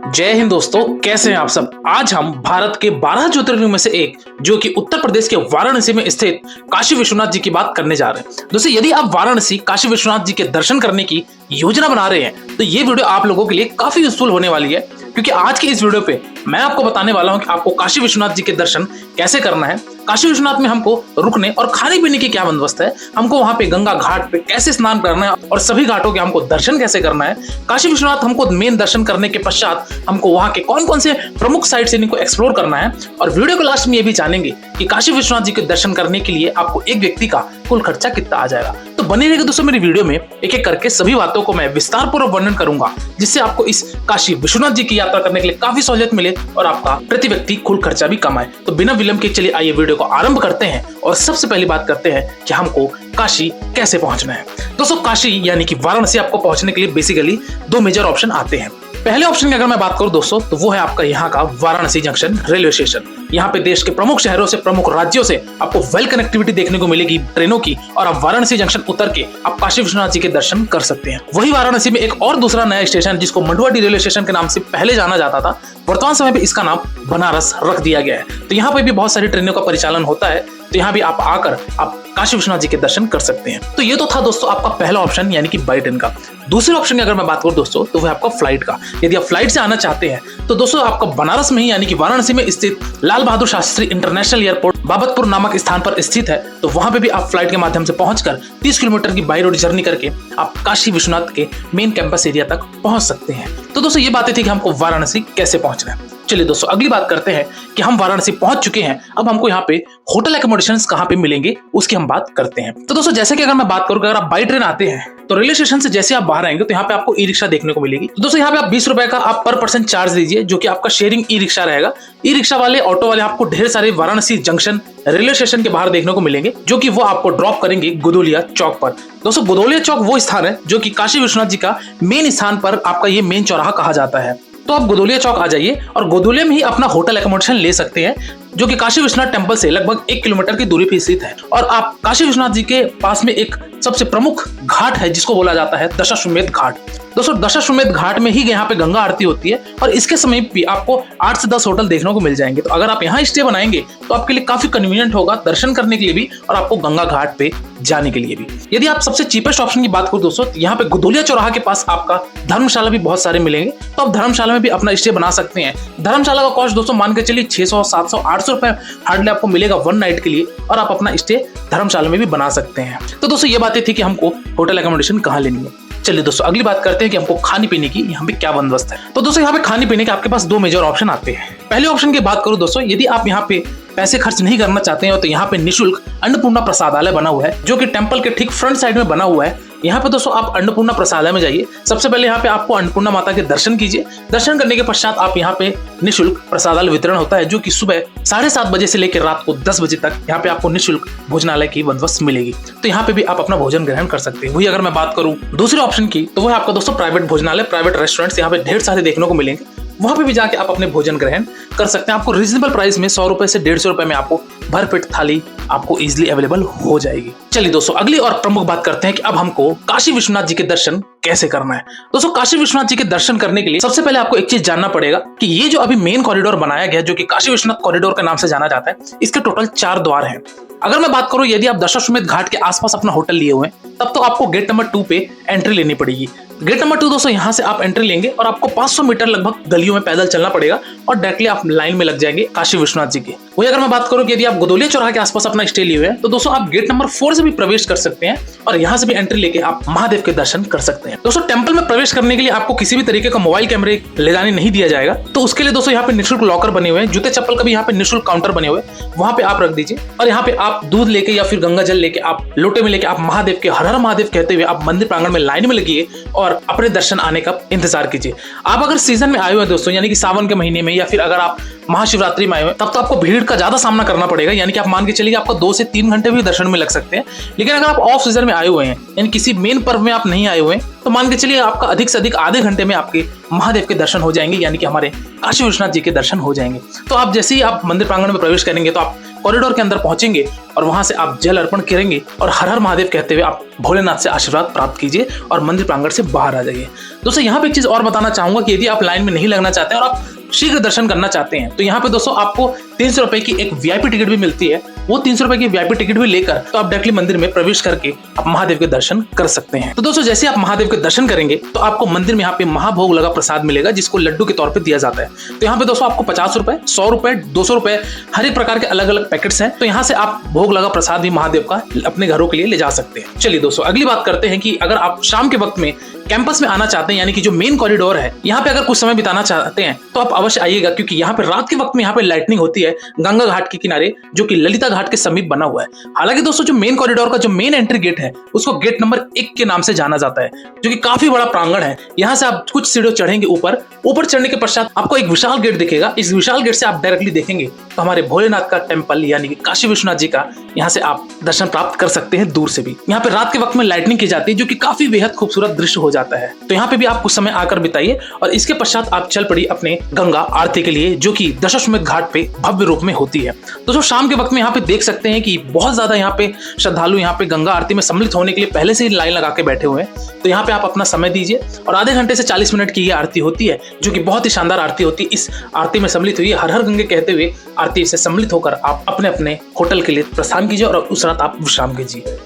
जय हिंद दोस्तों, कैसे हैं आप सब। आज हम भारत के 12 ज्योतिर्लिंग में से एक जो कि उत्तर प्रदेश के वाराणसी में स्थित काशी विश्वनाथ जी की बात करने जा रहे हैं। दोस्तों, यदि आप वाराणसी काशी विश्वनाथ जी के दर्शन करने की योजना बना रहे हैं तो ये वीडियो आप लोगों के लिए काफी यूजफुल होने वाली है, क्योंकि आज की इस वीडियो पे मैं आपको बताने वाला हूं कि आपको काशी विश्वनाथ जी के दर्शन कैसे करना है, काशी विश्वनाथ में हमको रुकने और खाने पीने की क्या बंदोबस्त है, हमको वहां पे गंगा घाट पे कैसे स्नान करना है और सभी घाटों के हमको दर्शन कैसे करना है। काशी विश्वनाथ हमको मेन दर्शन करने के पश्चात हमको वहां के कौन कौन से प्रमुख साइट से इनको एक्सप्लोर करना है, और वीडियो के लास्ट में ये भी जानेंगे कि काशी विश्वनाथ जी के दर्शन करने के लिए आपको एक व्यक्ति का कुल खर्चा कितना आ जाएगा। तो बने रहिएगा दोस्तों मेरी वीडियो में, एक एक करके सभी बातों को मैं विस्तार पूर्वक वर्णन करूंगा, जिससे आपको इस काशी विश्वनाथ जी की यात्रा करने के लिए काफी सहूलियत मिले और आपका प्रति व्यक्ति कुल खर्चा भी कम आए। तो बिना विलंब के चलिए आइए वीडियो को आरंभ करते हैं और सबसे पहली बात करते हैं कि हमको काशी कैसे पहुंचना है। दोस्तों, काशी यानी कि वाराणसी आपको पहुंचने के लिए बेसिकली दो मेजर ऑप्शन आते हैं। पहले ऑप्शन की अगर मैं बात करूं दोस्तों, तो वो है आपका यहाँ का वाराणसी जंक्शन रेलवे स्टेशन। यहाँ पे देश के प्रमुख शहरों से, प्रमुख राज्यों से आपको वेल कनेक्टिविटी देखने को मिलेगी ट्रेनों की, और आप वाराणसी जंक्शन उतर के आप काशी विश्वनाथ जी के दर्शन कर सकते हैं। वही वाराणसी में एक और दूसरा नया स्टेशन जिसको मंडुआडीह रेलवे स्टेशन के नाम से पहले जाना जाता था, वर्तमान समय में इसका नाम बनारस रख दिया गया है। तो यहाँ पे भी बहुत सारी ट्रेनों का परिचालन होता है, तो यहाँ भी आप आकर आप काशी विश्वनाथ जी के दर्शन कर सकते हैं। तो ये तो था दोस्तों आपका पहला ऑप्शन यानी कि बाय ट्रेन का। दूसरे ऑप्शन की अगर मैं बात करूं दोस्तों, तो वह आपका फ्लाइट का। यदि आप फ्लाइट से आना चाहते हैं तो दोस्तों आपका बनारस में ही यानी कि वाराणसी में स्थित लाल बहादुर शास्त्री इंटरनेशनल एयरपोर्ट बाबतपुर नामक स्थान पर स्थित है। तो वहां पे भी आप फ्लाइट के माध्यम से पहुंचकर 30 किलोमीटर की बाई रोड जर्नी करके आप काशी विश्वनाथ के मेन कैंपस एरिया तक पहुंच सकते हैं। तो दोस्तों ये बातें थी कि हमको वाराणसी कैसे पहुंचना है। चलिए दोस्तों अगली बात करते हैं कि हम वाराणसी पहुंच चुके हैं, अब हमको यहाँ पे होटल एकोमोडेशंस कहाँ पे मिलेंगे उसकी हम बात करते हैं। तो दोस्तों जैसे कि अगर मैं बात करूं, अगर आप बाई ट्रेन आते हैं तो रेलवे स्टेशन से जैसे आप बाहर आएंगे तो यहाँ पे आपको ई रिक्शा देखने को मिलेगी। तो दोस्तों यहाँ पे आप 20 रुपए का आप पर पर्सन चार्ज दीजिए, जो कि आपका शेयरिंग ई रिक्शा रहेगा। ई रिक्शा वाले, ऑटो वाले आपको ढेर सारे वाराणसी जंक्शन रेलवे स्टेशन के बाहर देखने को मिलेंगे, जो कि वो आपको ड्रॉप करेंगे गोदोलिया चौक पर। दोस्तों गोदोलिया चौक वो स्थान है जो कि काशी विश्वनाथ जी का मेन स्थान पर आपका ये मेन चौराहा कहा जाता है। तो आप गोदोलिया चौक आ जाइए और गोदोलिया में ही अपना होटल एकोमोडेशन ले सकते हैं, जो कि काशी विश्वनाथ टेम्पल से लगभग 1 किलोमीटर की दूरी पर स्थित है। और आप काशी विश्वनाथ जी के पास में एक सबसे प्रमुख घाट है जिसको बोला जाता है दशाश्वमेध घाट। दोस्तों दशाश्वमेध घाट में ही यहाँ पे गंगा आरती होती है और इसके समीप भी आपको 8 से 10 होटल देखने को मिल जाएंगे। तो अगर आप यहाँ स्टे बनाएंगे तो आपके लिए काफी कन्वीनियंट होगा दर्शन करने के लिए भी और आपको गंगा घाट पे जाने के लिए भी। यदि आप सबसे चीपेस्ट ऑप्शन की बात करो दोस्तों, यहाँ पे गोदोलिया चौराहा के पास आपका धर्मशाला भी बहुत सारे मिलेंगे, तो आप धर्मशाला में भी अपना स्टे बना सकते हैं। धर्मशाला का कॉस्ट दोस्तों मान के चलिए 600, 700, 800 रुपए हार्डली आपको मिलेगा 1 नाइट के लिए, और आप अपना स्टे धर्मशाला में भी बना सकते हैं। तो दोस्तों ये बातें थी कि हमको होटल एकोमोडेशन कहाँ लेनी है। चलिए दोस्तों अगली बात करते हैं कि हमको खाने पीने की यहाँ पे क्या बंदोबस्त है। तो दोस्तों यहाँ पे खाने पीने के आपके पास दो मेजर ऑप्शन आते हैं। पहले ऑप्शन की बात करूं दोस्तों, यदि आप यहाँ पे पैसे खर्च नहीं करना चाहते हैं तो यहाँ पे निःशुल्क अन्नपूर्णा प्रसादालय बना हुआ है, जो कि टेम्पल के ठीक फ्रंट साइड में बना हुआ है। यहाँ पे दोस्तों आप अन्नपूर्णा प्रसादालय में जाइए। सबसे पहले यहाँ पे आपको अन्नपूर्णा माता के दर्शन कीजिए। दर्शन करने के पश्चात आप यहाँ पे निःशुल्क प्रसादालय वितरण होता है, जो कि सुबह 7:30 बजे से लेकर रात को 10 बजे तक यहाँ पे आपको निःशुल्क भोजनालय की बंदोबस्त मिलेगी। तो यहाँ पे भी आप अपना भोजन ग्रहण कर सकते हैं। वही अगर मैं बात करूँ दूसरे ऑप्शन की, तो वह आपका दोस्तों प्राइवेट भोजनालय, प्राइवेट रेस्टोरेंट्स यहाँ पे ढेर सारे देखने को मिलेंगे। वहां पे भी जाके आप अपने भोजन ग्रहण कर सकते हैं। आपको रीजनेबल प्राइस में 100 रुपए से 150 रुपए में आपको भरपेट थाली आपको इजीली अवेलेबल हो जाएगी। चलिए दोस्तों अगली और प्रमुख बात करते हैं कि अब हमको काशी विश्वनाथ जी के दर्शन कैसे करना है। दोस्तों काशी विश्वनाथ जी के दर्शन करने के लिए सबसे पहले आपको एक चीज जानना पड़ेगा कि ये जो अभी मेन कॉरिडोर बनाया गया, जो कि काशी विश्वनाथ कॉरिडोर के नाम से जाना जाता है, इसके टोटल 4 द्वार हैं। अगर मैं बात करूं, यदि आप दशाश्वमेध घाट के आसपास अपना होटल लिए हुए हैं तब तो आपको गेट नंबर 2 पे एंट्री लेनी पड़ेगी। गेट नंबर 2 दोस्तों यहाँ से आप एंट्री लेंगे और आपको 500 मीटर लगभग गलियों में पैदल चलना पड़ेगा और डायरेक्टली आप लाइन में लग जाएंगे काशी विश्वनाथ जी के। वही अगर मैं बात करूं कि यदि आप गोदोलिया चौराहा के आसपास अपना स्टे लिए हुए हैं तो दोस्तों आप गेट नंबर 4 से भी प्रवेश कर सकते हैं और यहाँ से भी एंट्री लेके आप महादेव के दर्शन कर सकते हैं। दोस्तों टेंपल में प्रवेश करने के लिए आपको किसी भी तरीके का मोबाइल कैमरे ले जाने नहीं दिया जाएगा। तो उसके लिए दोस्तों यहाँ पे निःशुल्क लॉकर बने हुए हैं, जूते चप्पल का भी यहाँ पे निःशुल्क काउंटर बने हुए, वहां पे आप रख दीजिए और यहाँ पे आप दूध लेके या फिर गंगा जल लेके आप लोटे में लेके आप महादेव के हर हर महादेव कहते हुए आप मंदिर प्रांगण में लाइन में लगिए और अपने दर्शन आने का इंतजार कीजिए। आप अगर सीजन में आए हुए हैं दोस्तों, यानी कि सावन के महीने में या फिर अगर आप महाशिवरात्रि में आए हुए तब तो आपको भीड़ का ज्यादा सामना करना पड़ेगा, यानी कि आप मान के चलिए आपको 2 से 3 घंटे भी दर्शन में लग सकते हैं। लेकिन अगर आप ऑफ सीजन में आए हुए हैं, यानी किसी मेन पर्व में आप नहीं आए हुए हैं, तो मान के चलिए आपका अधिक से अधिक आधे घंटे में आपके महादेव के दर्शन हो जाएंगे, यानी कि हमारे काशी विश्वनाथ जी के दर्शन हो जाएंगे। तो आप जैसे ही आप मंदिर प्रांगण में प्रवेश करेंगे तो आपको कॉरिडोर के अंदर पहुंचेंगे और वहां से आप जल अर्पण करेंगे और हर हर महादेव कहते हुए आप भोलेनाथ से आशीर्वाद प्राप्त कीजिए और मंदिर प्रांगण से बाहर आ जाइए। दोस्तों यहाँ पे एक चीज और बताना चाहूंगा कि यदि आप लाइन में नहीं लगना चाहते हैं और आप शीघ्र दर्शन करना चाहते हैं तो यहाँ पे दोस्तों आपको 300 रुपए की एक वीआईपी टिकट भी मिलती है। वो 300 रुपए की वीआईपी टिकट भी लेकर तो आप डायरेक्टली मंदिर में प्रवेश करके आप महादेव के दर्शन कर सकते हैं। तो दोस्तों जैसे आप महादेव के दर्शन करेंगे तो आपको मंदिर में यहाँ पे महाभोग लगा प्रसाद मिलेगा जिसको लड्डू के तौर पे दिया जाता है। तो यहाँ पे दोस्तों आपको 50 रुपए, 100 रुपए, 200 रुपए हर एक प्रकार के अलग अलग पैकेट्स हैं। तो यहाँ से आप भोग लगा प्रसाद भी महादेव का अपने घरों के लिए ले जा सकते हैं। चलिए दोस्तों अगली बात करते हैं कि अगर आप शाम के वक्त में कैंपस में आना चाहते हैं यानी कि जो मेन कॉरिडोर है यहाँ पे अगर कुछ समय बिताना चाहते हैं तो आप अवश्य आइएगा, क्योंकि यहाँ पे रात के वक्त में यहाँ पे लाइटनिंग होती है गंगा घाट के किनारे जो कि ललिता घाट के समीप बना हुआ है। हालांकि दोस्तों जो मेन कॉरिडोर का जो मेन एंट्री गेट है उसको गेट नंबर 1 के नाम से जाना जाता है, जो कि काफी बड़ा प्रांगण है। यहाँ से आप कुछ सीढ़ियों चढ़ेंगे ऊपर चढ़ने के पश्चात आपको एक विशाल गेट दिखेगा। इस विशाल गेट से आप डायरेक्टली देखेंगे तो हमारे भोलेनाथ का टेम्पल यानी कि काशी विश्वनाथ जी का यहाँ से आप दर्शन प्राप्त कर सकते हैं दूर से भी। यहाँ पे रात के वक्त में लाइटनिंग की जाती है जो कि काफी बेहद खूबसूरत दृश्य हो जाता है। तो यहाँ पे भी आप कुछ समय आकर बिताइए और इसके पश्चात आप चल पड़ी अपने गंगा आरती के लिए जो कि दशाश्वमेध घाट पे भव्य रूप में होती है। दोस्तों शाम के वक्त में यहाँ पे देख सकते हैं कि बहुत ज्यादा यहाँ पे श्रद्धालु यहाँ पे गंगा आरती में सम्मिलित होने के लिए पहले से ही लाइन लगा के बैठे हुए हैं। तो यहाँ पे आप अपना समय दीजिए और आधे घंटे से 40 मिनट की ये आरती होती है जो कि बहुत ही शानदार आरती होती है। इस आरती में सम्मिलित हुई हर हर गंगे कहते हुए आरती से सम्मिलित होकर आप अपने अपने होटल के लिए प्रस्थान कीजिए और उस रात आप विश्राम कीजिए।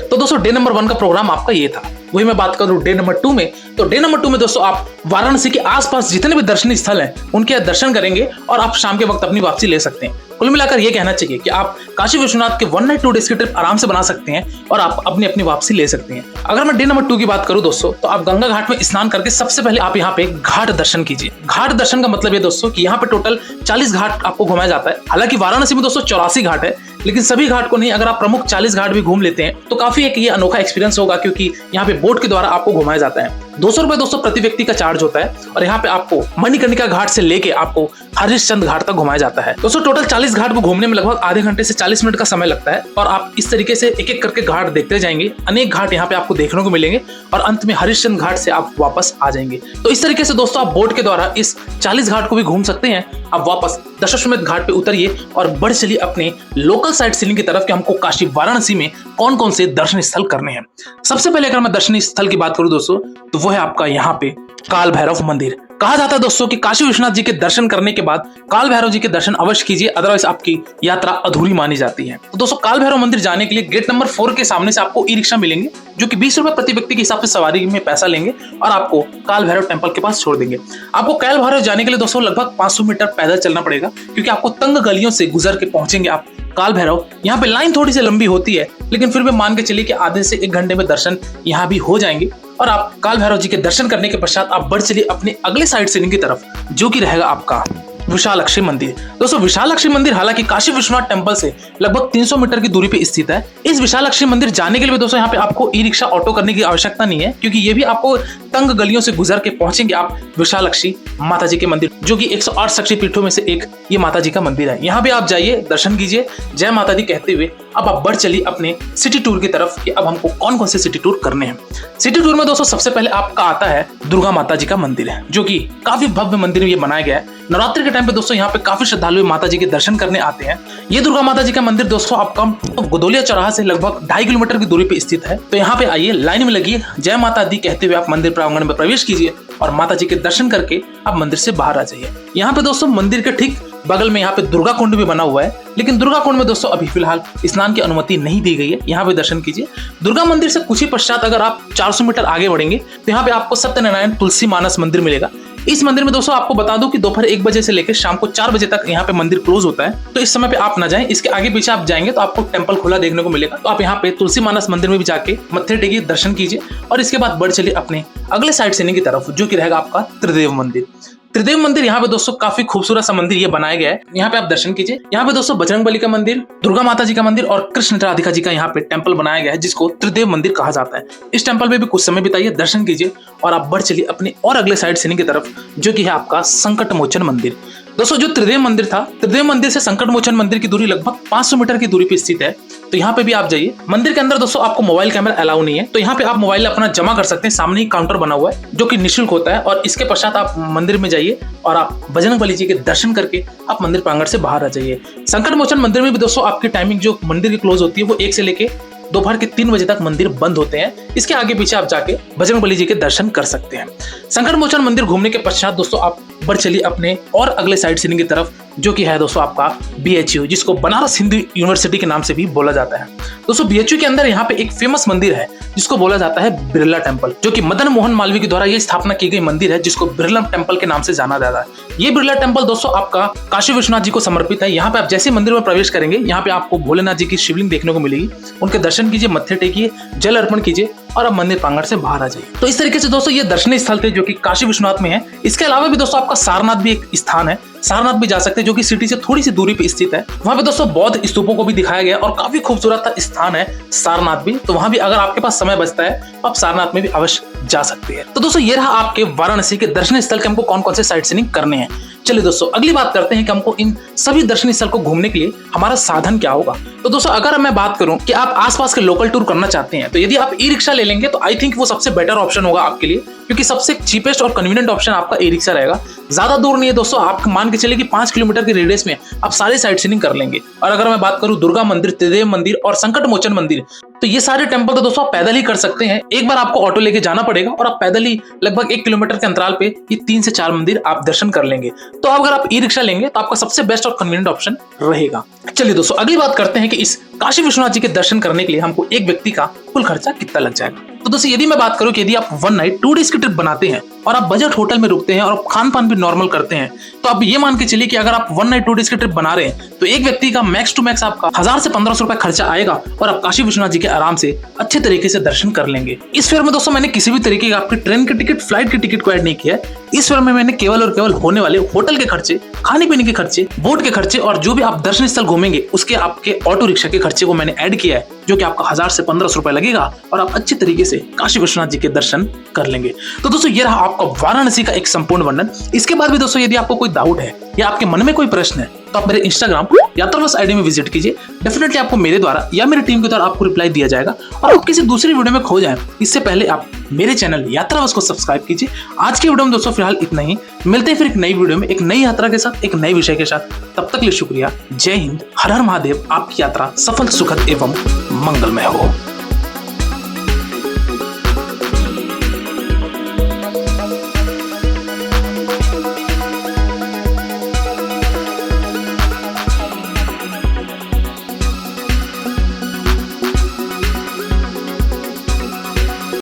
तो दोस्तों डे नंबर 1 का प्रोग्राम आपका ये था। वही मैं बात करूं डे नंबर 2 में, तो डे नंबर 2 में दोस्तों आप वाराणसी के आसपास जितने भी दर्शनीय स्थल हैं उनके दर्शन करेंगे और आप शाम के वक्त अपनी वापसी ले सकते हैं। कुल मिलाकर ये कहना चाहिए कि आप काशी विश्वनाथ के 1 नाइट 2 डेज की ट्रिप आराम से बना सकते हैं और आप अपनी अपनी वापसी ले सकते हैं। अगर मैं डे नंबर 2 की बात करूं दोस्तों तो आप गंगा घाट में स्नान करके सबसे पहले आप यहाँ पे घाट दर्शन कीजिए। घाट दर्शन का मतलब ये दोस्तों कि यहाँ पे टोटल 40 घाट आपको घुमाया जाता है। हालांकि वाराणसी में दोस्तों 84 घाट है, लेकिन सभी घाट को नहीं, अगर आप प्रमुख 40 घाट भी घूम लेते हैं तो काफी एक ये अनोखा एक्सपीरियंस होगा, क्योंकि यहाँ पे बोट के द्वारा आपको घुमाया जाता है। 200 रुपए दोस्तों प्रति व्यक्ति का चार्ज होता है और यहाँ पे आपको मणिकर्णिका घाट से लेके आपको हरिश्चंद्र घाट तक घुमाया जाता है। दोस्तों टोटल 40 घाट को घूमने में लगभग आधे घंटे से 40 मिनट का समय लगता है और आप इस तरीके से एक एक करके घाट देखते जाएंगे। अनेक घाट यहाँ पे आपको देखने को मिलेंगे और अंत में हरिश्चंद्र घाट से आप वापस आ जाएंगे। तो इस तरीके से दोस्तों आप बोट के द्वारा इस 40 घाट को भी घूम सकते हैं। आप वापस दशाश्वमेध घाट पे उतरिए और बढ़ चलिए अपने लोकल साइट सीइंग की तरफ कि हमको काशी वाराणसी में कौन कौन से दर्शनीय स्थल करने हैं। सबसे पहले अगर मैं दर्शनीय स्थल की बात करूं दोस्तों तो वो है आपका यहाँ पे काल भैरव मंदिर। कहा जाता है दोस्तों कि काशी विश्वनाथ जी के दर्शन करने के बाद काल भैरव जी के दर्शन अवश्य कीजिए, अदरवाइज आपकी यात्रा अधूरी मानी जाती है। तो दोस्तों काल भैरव मंदिर जाने के लिए गेट नंबर 4 के सामने से आपको ई रिक्शा मिलेंगे जो कि 20 रुपए प्रति व्यक्ति के हिसाब से सवारी में पैसा लेंगे और आपको काल भैरव टेम्पल के पास छोड़ देंगे। आपको काल भैरव जाने के लिए दोस्तों लगभग 500 मीटर पैदल चलना पड़ेगा, क्योंकि आपको तंग गलियों से गुजर के पहुंचेंगे आप काल भैरव। यहाँ पे लाइन थोड़ी सी लंबी होती है, लेकिन फिर भी मान के चलिए कि आधे से 1 घंटे में दर्शन यहाँ भी हो जाएंगे और आप काल भैरव जी के दर्शन करने के पश्चात आप बढ़ चलिए अपने अगले साइड सीइंग की तरफ जो कि रहेगा आपका विशालाक्षी मंदिर। दोस्तों विशालाक्षी मंदिर हालांकि काशी विश्वनाथ टेम्पल से लगभग 300 मीटर की दूरी पे स्थित है। इस विशालाक्षी मंदिर जाने के लिए दोस्तों यहाँ पे आपको ई रिक्शा ऑटो करने की आवश्यकता नहीं है, क्योंकि ये भी आपको तंग गलियों से गुजर के पहुंचेंगे आप विशालाक्षी माता जी के मंदिर जो कि 108 शक्ति पीठों में से एक ये माता जी का मंदिर है। यहाँ पे आप जाइए, दर्शन कीजिए, जय माता दी कहते हुए अब आप बढ़ चलिए अपने सिटी टूर की तरफ कि अब हमको कौन कौन से सिटी टूर करने हैं। सिटी टूर में दोस्तों सबसे पहले आपका आता है दुर्गा माता जी का मंदिर है जो कि काफी भव्य मंदिर ये बनाया गया है। नवरात्रि के टाइम पे दोस्तों यहाँ पे काफी श्रद्धालु माता जी के दर्शन करने आते हैं। ये दुर्गा माता जी का मंदिर दोस्तों आपका गोदोलिया चौराहा से लगभग 2.5 किलोमीटर की दूरी पे स्थित है। तो यहाँ पे आइए, लाइन में लगिए, जय माता दी कहते हुए आप मंदिर प्रांगण में प्रवेश कीजिए और माता जी के दर्शन करके आप मंदिर से बाहर आ जाइए। यहाँ पे दोस्तों मंदिर के ठीक बगल में यहाँ पे दुर्गा कुंड भी बना हुआ है, लेकिन दुर्गा कुंड में दोस्तों अभी फिलहाल स्नान की अनुमति नहीं दी गई है। यहाँ पे दर्शन कीजिए। दुर्गा मंदिर से कुछ ही पश्चात अगर आप 400 मीटर आगे बढ़ेंगे तो यहाँ पे आपको सत्यनारायण तुलसी मानस मंदिर मिलेगा। इस मंदिर में दोस्तों आपको बता दूं कि दोपहर 1 बजे से लेकर शाम को 4 बजे तक यहाँ पे मंदिर क्लोज होता है, तो इस समय पे आप ना जाएं। इसके आगे पीछे आप जाएंगे तो आपको टेम्पल खुला देखने को मिलेगा। तो आप यहाँ पे तुलसी मानस मंदिर में भी जाके मत्थे टेकिए, दर्शन कीजिए और इसके बाद बढ़ चलिए अपने अगले साइड सीइंग की तरफ जो कि रहेगा आपका त्रिदेव मंदिर। त्रिदेव मंदिर यहाँ पे दोस्तों काफी खूबसूरत सा मंदिर ये बनाया गया है। यहाँ पे आप दर्शन कीजिए। यहाँ पे दोस्तों बजरंगबली का मंदिर, दुर्गा माता जी का मंदिर और कृष्ण राधिका जी का यहाँ पे टेम्पल बनाया गया है जिसको त्रिदेव मंदिर कहा जाता है। इस टेम्पल में भी कुछ समय बिताइए, दर्शन कीजिए और आप बढ़ चलिए अपने और अगले साइड सीइंग की तरफ जो कि है आपका संकट मोचन मंदिर। दोस्तों जो त्रिदेव मंदिर था, त्रिदेव मंदिर से संकट मोचन मंदिर की दूरी लगभग 500 मीटर की दूरी पे स्थित है। तो यहाँ पे भी आप जाइए। मंदिर के अंदर दोस्तों आपको मोबाइल कैमरा अलाउ नहीं है, तो यहाँ पे आप मोबाइल अपना जमा कर सकते हैं। सामने ही काउंटर बना हुआ है जो कि निःशुल्क होता है, और इसके पश्चात आप मंदिर में जाइए और आप बजरंग बली जी के दर्शन करके आप मंदिर प्रांगण से बाहर आ जाइए। संकट मोचन मंदिर में भी दोस्तों आपकी टाइमिंग जो मंदिर की क्लोज होती है वो 1 से लेके दोपहर के 3 बजे तक मंदिर बंद होते हैं। इसके आगे पीछे आप जाके बजरंग बली जी के दर्शन कर सकते हैं। संकट मोचन मंदिर घूमने के पश्चात दोस्तों आप बढ़ चलिए अपने और अगले साइड सीइंग की तरफ, जो कि है दोस्तों आपका BHU, जिसको बनारस हिंदू यूनिवर्सिटी के नाम से भी बोला जाता है। दोस्तों BHU के अंदर यहाँ पे एक फेमस मंदिर है जिसको बोला जाता है बिरला टेम्पल, जो कि मदन मोहन मालवीय के द्वारा ये स्थापना की गई मंदिर है, जिसको बिरला टेम्पल के नाम से जाना जाता है। ये बिरला टेम्पल दोस्तों आपका काशी विश्वनाथ जी को समर्पित है। यहाँ पे आप जैसे मंदिर में प्रवेश करेंगे, यहाँ पे आपको भोलेनाथ जी की शिवलिंग देखने को मिलेगी। उनके दर्शन कीजिए, मत्थे टेकिए, जल अर्पण कीजिए और अब मंदिर प्रांगण से बाहर आ जाइए। तो इस तरीके से दोस्तों ये दर्शनीय स्थल थे जो कि काशी विश्वनाथ में है। इसके अलावा भी दोस्तों आपका सारनाथ भी एक स्थान है, सारनाथ भी जा सकते हैं, जो कि सिटी से थोड़ी सी दूरी पे स्थित है। वहां पे दोस्तों बौद्ध स्तूपों को भी दिखाया गया और काफी खूबसूरत स्थान है सारनाथ भी। तो वहां भी अगर आपके पास समय बचता है तो आप सारनाथ में भी अवश्य जा सकते हैं। तो दोस्तों ये रहा आपके वाराणसी के दर्शनीय स्थल के हमको कौन कौन से साइट सीइंग करने हैं। चलिए दोस्तों अगली बात करते हैं कि हमको इन सभी दर्शनीय स्थल को घूमने के लिए हमारा साधन क्या होगा। तो दोस्तों अगर मैं बात करूं कि आप आसपास के लोकल टूर करना चाहते हैं, तो यदि आप ई रिक्शा ले लेंगे तो आई थिंक वो सबसे बेटर ऑप्शन होगा आपके लिए, क्योंकि सबसे चीपेस्ट और कन्वीनियंट ऑप्शन आपका ई रिक्शा रहेगा। ज्यादा दूर नहीं है दोस्तों, आप मान के चलिए कि 5 किलोमीटर के रेडियस में आप सारे साइट सीइंग कर लेंगे। और अगर मैं बात करूं दुर्गा मंदिर, त्रिदेव मंदिर और संकट मोचन मंदिर, तो ये सारे टेम्पल तो दोस्तों आप पैदल ही कर सकते हैं। एक बार आपको ऑटो लेके जाना पड़ेगा और आप पैदल ही लगभग 1 किलोमीटर के अंतराल पे ये 3 से 4 मंदिर आप दर्शन कर लेंगे। तो अगर आप ई रिक्शा लेंगे तो आपका सबसे बेस्ट और कन्वीनियंट ऑप्शन रहेगा। चलिए दोस्तों अगली बात करते हैं कि इस काशी विश्वनाथ जी के दर्शन करने के लिए हमको एक व्यक्ति का कुल खर्चा कितना लग जाएगा। तो दोस्तों यदि मैं बात करूं कि यदि आप 1 नाइट 2 डेज की ट्रिप बनाते हैं और आप बजट होटल में रुकते हैं और खान पान भी नॉर्मल करते हैं, तो आप ये मान के चलिए कि अगर आप 1 नाइट 2 डेज की ट्रिप बना रहे हैं तो एक व्यक्ति का मैक्स टू मैक्स आपका 1000 से 1500 रुपए खर्चा आएगा और आप काशी विश्वनाथ जी के आराम से अच्छे तरीके से दर्शन कर लेंगे। इस फेयर में दोस्तों मैंने किसी भी तरीके का आपकी ट्रेन की टिकट, फ्लाइट की टिकट को ऐड नहीं किया है। इस फेयर में मैंने केवल और केवल होने वाले होटल के खर्चे, खाने पीने के खर्चे, बोट के खर्चे और जो भी आप दर्शन स्थल घूमेंगे उसके आपके ऑटो रिक्शा के खर्चे को मैंने ऐड किया है, जो कि आपका 1000 से 1500 रुपए लगेगा और आप अच्छे तरीके से काशी विश्वनाथ जी के दर्शन कर लेंगे। तो दोस्तों ये रहा आपका वाराणसी का एक संपूर्ण वर्णन। इसके बाद भी दोस्तों यदि आपको कोई डाउट है या आपके मन में कोई प्रश्न है तो आप मेरे इंस्टाग्राम यात्रावश आईडी में विजिट कीजिए। डेफिनेटली आपको मेरे द्वारा या मेरी टीम के द्वारा आपको रिप्लाई दिया जाएगा। और आप किसी दूसरी वीडियो में खो जाए इससे पहले आप मेरे चैनल यात्रावश को सब्सक्राइब कीजिए। आज की वीडियो में दोस्तों फिलहाल इतना ही। मिलते हैं फिर एक नई वीडियो में एक नई यात्रा के साथ, एक नए विषय के साथ। तब तक के लिए शुक्रिया। जय हिंद, हर हर महादेव। आपकी यात्रा सफल, सुखद एवं मंगलमय हो।